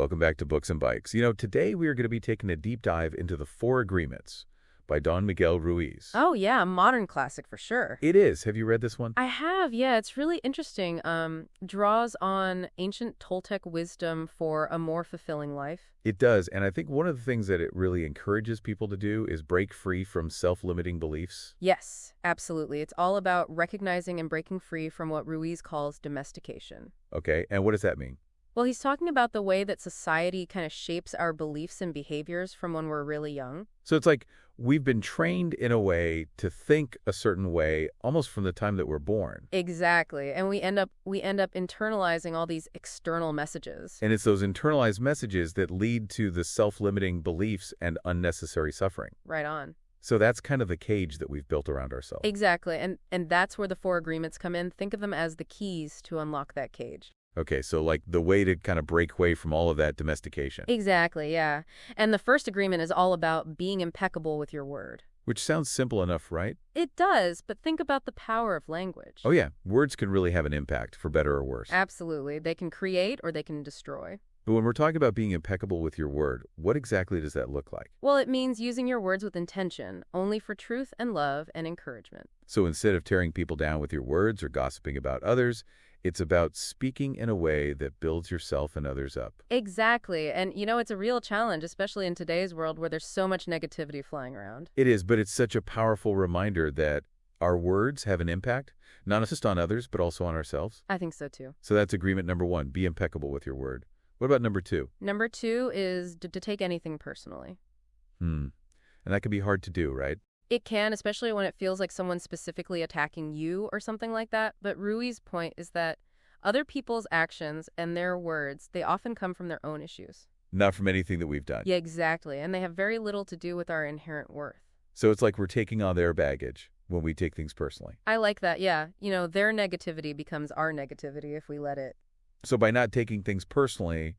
welcome back to Books and Bikes. Today we are going to be taking a deep dive into The Four Agreements by Don Miguel Ruiz. Oh, yeah, a modern classic for sure. It is. Have you read this one? I have, yeah, it's really interesting. Draws on ancient Toltec wisdom for a more fulfilling life. It does, and I think one of the things that it really encourages people to do is break free from self-limiting beliefs. Yes, absolutely. It's all about recognizing and breaking free from what Ruiz calls domestication. Okay, and what does that mean? Well, he's talking about the way that society kind of shapes our beliefs and behaviors from when we're really young. So it's like we've been trained in a way to think a certain way almost from the time that we're born. Exactly. And we end up internalizing all these external messages. And it's those internalized messages that lead to the self-limiting beliefs and unnecessary suffering. Right on. So that's kind of the cage that we've built around ourselves. Exactly. And that's where the four agreements come in. Think of them as the keys to unlock that cage. Okay, so like the way to kind of break away from all of that domestication. Exactly, yeah. And the first agreement is all about being impeccable with your word. Which sounds simple enough, right? It does, but think about the power of language. Oh yeah, words can really have an impact, for better or worse. Absolutely. They can create or they can destroy. But when we're talking about being impeccable with your word, what exactly does that look like? Well, it means using your words with intention, only for truth and love and encouragement. So instead of tearing people down with your words or gossiping about others, it's about speaking in a way that builds yourself and others up. Exactly. And, it's a real challenge, especially in today's world where there's so much negativity flying around. It is, but it's such a powerful reminder that our words have an impact, not just on others, but also on ourselves. I think so, too. So that's agreement number one, be impeccable with your word. What about number two? Number two is to take anything personally. And that can be hard to do, right? It can, especially when it feels like someone's specifically attacking you or something like that. But Rui's point is that other people's actions and their words, they often come from their own issues. Not from anything that we've done. Yeah, exactly. And they have very little to do with our inherent worth. So it's like we're taking on their baggage when we take things personally. I like that, yeah. Their negativity becomes our negativity if we let it. So by not taking things personally,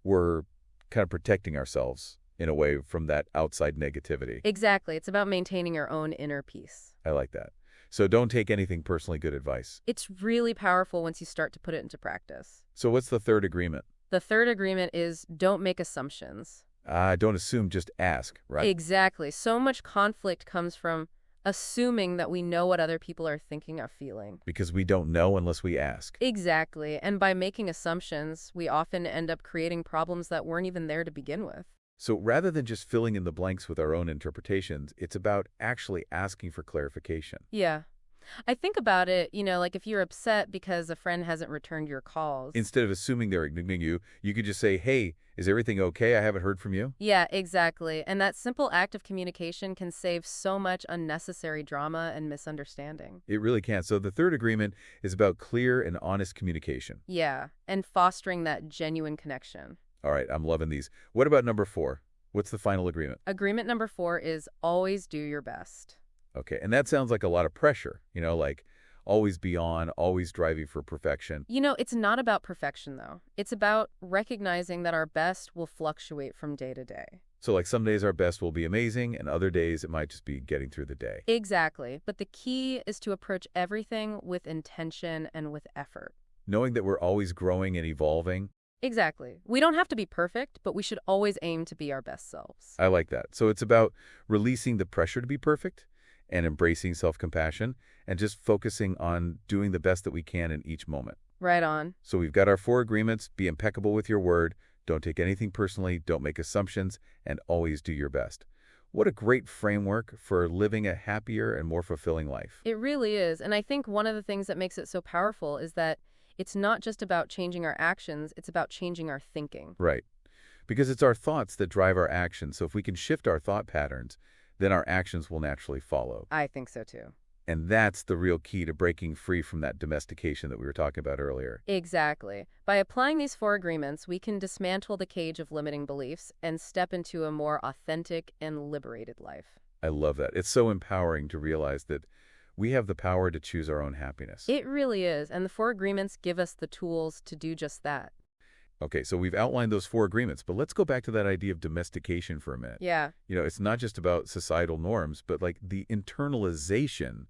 we're kind of protecting ourselves in a way from that outside negativity. Exactly. It's about maintaining your own inner peace. I like that. So don't take anything personally, good advice. It's really powerful once you start to put it into practice. So what's the third agreement? The third agreement is don't make assumptions. Don't assume, just ask, right? Exactly. So much conflict comes from assuming that we know what other people are thinking or feeling. Because we don't know unless we ask. Exactly. And by making assumptions, we often end up creating problems that weren't even there to begin with. So rather than just filling in the blanks with our own interpretations, it's about actually asking for clarification. Yeah. I think about it, like if you're upset because a friend hasn't returned your calls. Instead of assuming they're ignoring you, you could just say, hey, is everything okay? I haven't heard from you. Yeah, exactly. And that simple act of communication can save so much unnecessary drama and misunderstanding. It really can. So the third agreement is about clear and honest communication. Yeah, and fostering that genuine connection. All right, I'm loving these. What about number four? What's the final agreement? Agreement number four is always do your best. Okay, and that sounds like a lot of pressure, like always be on, always driving for perfection. It's not about perfection, though. It's about recognizing that our best will fluctuate from day to day. So like some days our best will be amazing, and other days it might just be getting through the day. Exactly. But the key is to approach everything with intention and with effort. Knowing that we're always growing and evolving. Exactly. We don't have to be perfect, but we should always aim to be our best selves. I like that. So it's about releasing the pressure to be perfect and embracing self-compassion and just focusing on doing the best that we can in each moment. Right on. So we've got our four agreements: be impeccable with your word, don't take anything personally, don't make assumptions, and always do your best. What a great framework for living a happier and more fulfilling life. It really is. And I think one of the things that makes it so powerful is that it's not just about changing our actions, it's about changing our thinking. Right. Because it's our thoughts that drive our actions. So if we can shift our thought patterns, then our actions will naturally follow. I think so too. And that's the real key to breaking free from that domestication that we were talking about earlier. Exactly. By applying these four agreements, we can dismantle the cage of limiting beliefs and step into a more authentic and liberated life. I love that. It's so empowering to realize that we have the power to choose our own happiness. It really is. And the four agreements give us the tools to do just that. Okay, so we've outlined those four agreements, but let's go back to that idea of domestication for a minute. Yeah. It's not just about societal norms, but like the internalization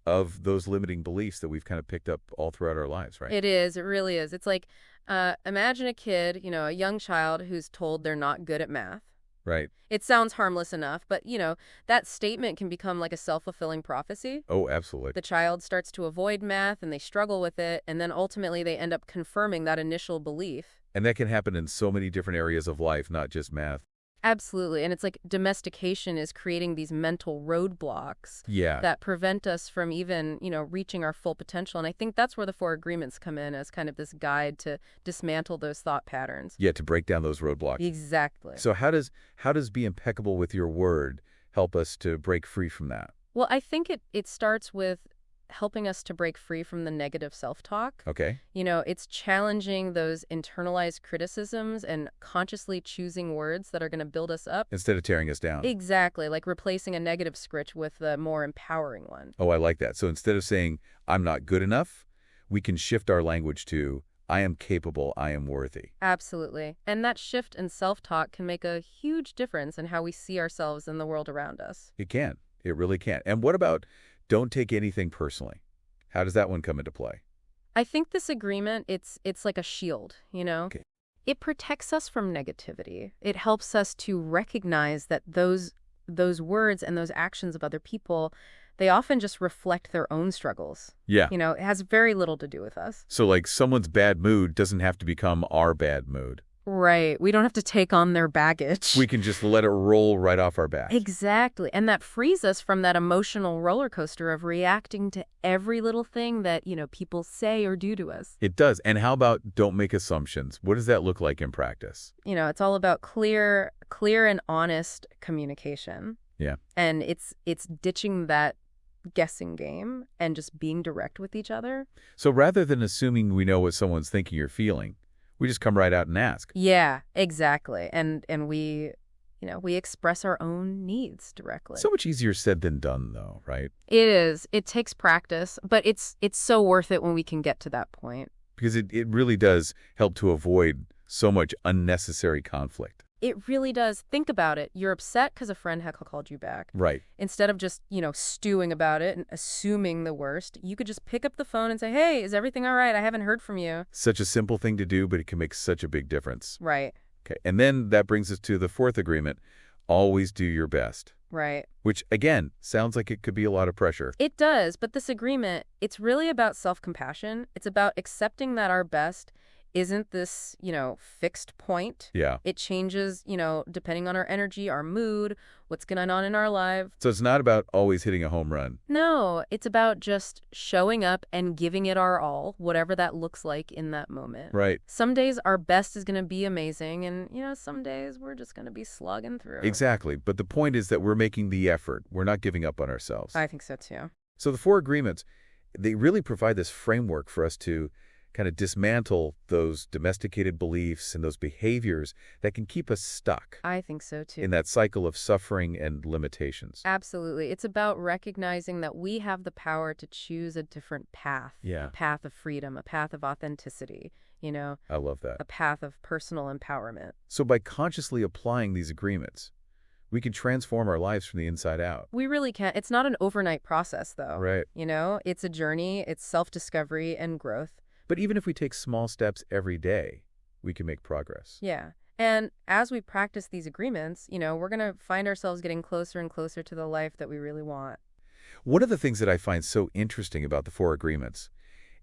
of those limiting beliefs that we've kind of picked up all throughout our lives, right? It is. It really is. It's like, imagine a kid, a young child who's told they're not good at math. Right. It sounds harmless enough, but, that statement can become like a self-fulfilling prophecy. Oh, absolutely. The child starts to avoid math and they struggle with it, and then ultimately they end up confirming that initial belief. And that can happen in so many different areas of life, not just math. Absolutely. And it's like domestication is creating these mental roadblocks Yeah. that prevent us from even, reaching our full potential. And I think that's where the Four Agreements come in as kind of this guide to dismantle those thought patterns. Yeah, to break down those roadblocks. Exactly. So how does be impeccable with your word help us to break free from that? Well, I think it starts with helping us to break free from the negative self-talk. Okay. It's challenging those internalized criticisms and consciously choosing words that are going to build us up. Instead of tearing us down. Exactly, like replacing a negative script with a more empowering one. Oh, I like that. So instead of saying, I'm not good enough, we can shift our language to, I am capable, I am worthy. Absolutely. And that shift in self-talk can make a huge difference in how we see ourselves in the world around us. It can. It really can. And what about don't take anything personally? How does that one come into play? I think this agreement, it's like a shield, Okay. It protects us from negativity. It helps us to recognize that those words and those actions of other people, they often just reflect their own struggles. Yeah. It has very little to do with us. So like someone's bad mood doesn't have to become our bad mood. Right. We don't have to take on their baggage. We can just let it roll right off our back. Exactly. And that frees us from that emotional roller coaster of reacting to every little thing that, people say or do to us. It does. And how about don't make assumptions? What does that look like in practice? It's all about clear and honest communication. Yeah. And it's ditching that guessing game and just being direct with each other. So rather than assuming we know what someone's thinking or feeling, we just come right out and ask. Yeah, exactly. And we, we express our own needs directly. So much easier said than done, though, right? It is. It takes practice, but it's so worth it when we can get to that point. Because it really does help to avoid so much unnecessary conflict. It really does. Think about it. You're upset because a friend heckle called you back. Right. Instead of just, stewing about it and assuming the worst, you could just pick up the phone and say, hey, is everything all right? I haven't heard from you. Such a simple thing to do, but it can make such a big difference. Right. Okay. And then that brings us to the fourth agreement. Always do your best. Right. Which, again, sounds like it could be a lot of pressure. It does. But this agreement, it's really about self-compassion. It's about accepting that our best isn't this, fixed point. Yeah. It changes, depending on our energy, our mood, what's going on in our life. So it's not about always hitting a home run. No, it's about just showing up and giving it our all, whatever that looks like in that moment. Right. Some days our best is going to be amazing, and, some days we're just going to be slugging through. Exactly. But the point is that we're making the effort. We're not giving up on ourselves. I think so, too. So the four agreements, they really provide this framework for us to kind of dismantle those domesticated beliefs and those behaviors that can keep us stuck I think so, too. in that cycle of suffering and limitations. Absolutely. It's about recognizing that we have the power to choose a different path. Yeah. A path of freedom, a path of authenticity, I love that. a path of personal empowerment. So by consciously applying these agreements, we can transform our lives from the inside out. We really can. It's not an overnight process, though. Right. It's a journey. It's self-discovery and growth. But even if we take small steps every day, we can make progress. Yeah. And as we practice these agreements, we're going to find ourselves getting closer and closer to the life that we really want. One of the things that I find so interesting about the four agreements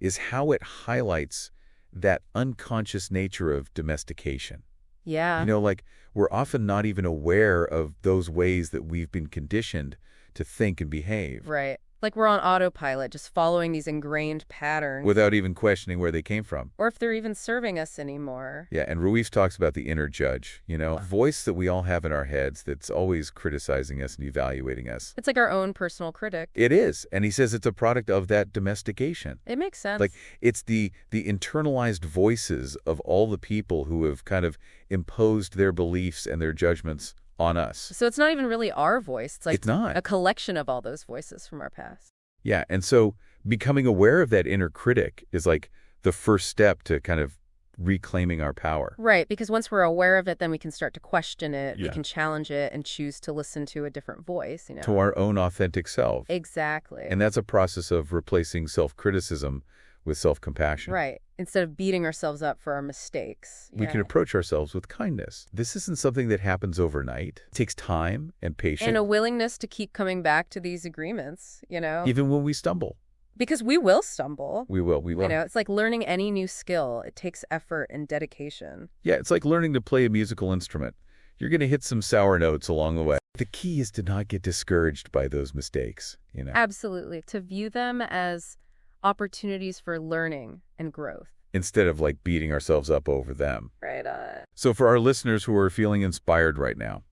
is how it highlights that unconscious nature of domestication. Yeah. Like we're often not even aware of those ways that we've been conditioned to think and behave. Right. Like we're on autopilot, just following these ingrained patterns. Without even questioning where they came from. Or if they're even serving us anymore. Yeah, and Ruiz talks about the inner judge, a voice that we all have in our heads that's always criticizing us and evaluating us. It's like our own personal critic. It is, and he says it's a product of that domestication. It makes sense. Like it's the internalized voices of all the people who have kind of imposed their beliefs and their judgments on us. So it's not even really our voice. It's like It's not. a collection of all those voices from our past. Yeah, and so becoming aware of that inner critic is like the first step to kind of reclaiming our power. Right, because once we're aware of it, then we can start to question it, we Yeah. can challenge it, and choose to listen to a different voice, To our own authentic self. Exactly. And that's a process of replacing self-criticism with self-compassion. Right. Instead of beating ourselves up for our mistakes. We can approach ourselves with kindness. This isn't something that happens overnight. It takes time and patience. And a willingness to keep coming back to these agreements, Even when we stumble. Because we will stumble. We will. It's like learning any new skill. It takes effort and dedication. Yeah, it's like learning to play a musical instrument. You're going to hit some sour notes along the way. The key is to not get discouraged by those mistakes, Absolutely. To view them as opportunities for learning and growth. Instead of like beating ourselves up over them. Right on. So for our listeners who are feeling inspired right now,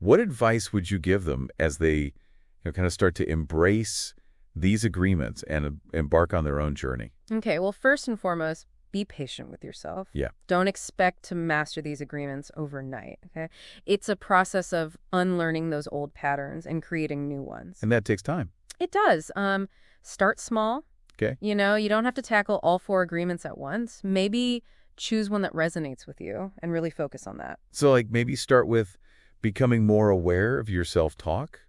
what advice would you give them as they kind of start to embrace these agreements and embark on their own journey? Okay, well, first and foremost, be patient with yourself. Yeah. Don't expect to master these agreements overnight, okay? It's a process of unlearning those old patterns and creating new ones. And that takes time. It does. Start small. Okay. You don't have to tackle all 4 agreements at once. Maybe choose one that resonates with you and really focus on that. So like maybe start with becoming more aware of your self-talk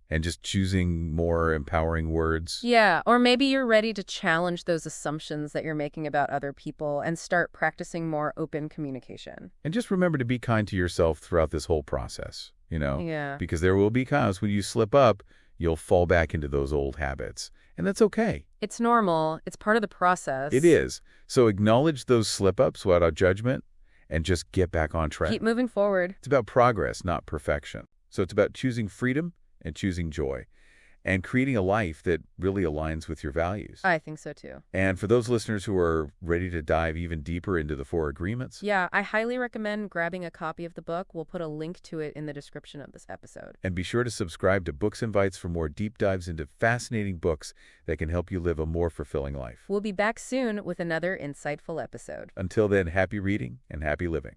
and just choosing more empowering words. Yeah, or maybe you're ready to challenge those assumptions that you're making about other people and start practicing more open communication. And just remember to be kind to yourself throughout this whole process, Yeah. Because there will be times when you slip up, you'll fall back into those old habits. And that's okay. It's normal. It's part of the process. It is. So acknowledge those slip-ups without judgment and just get back on track. Keep moving forward. It's about progress, not perfection. So it's about choosing freedom and choosing joy and creating a life that really aligns with your values. I think so too. And for those listeners who are ready to dive even deeper into the 4 agreements. Yeah, I highly recommend grabbing a copy of the book. We'll put a link to it in the description of this episode. And be sure to subscribe to Books and Bites for more deep dives into fascinating books that can help you live a more fulfilling life. We'll be back soon with another insightful episode. Until then, happy reading and happy living.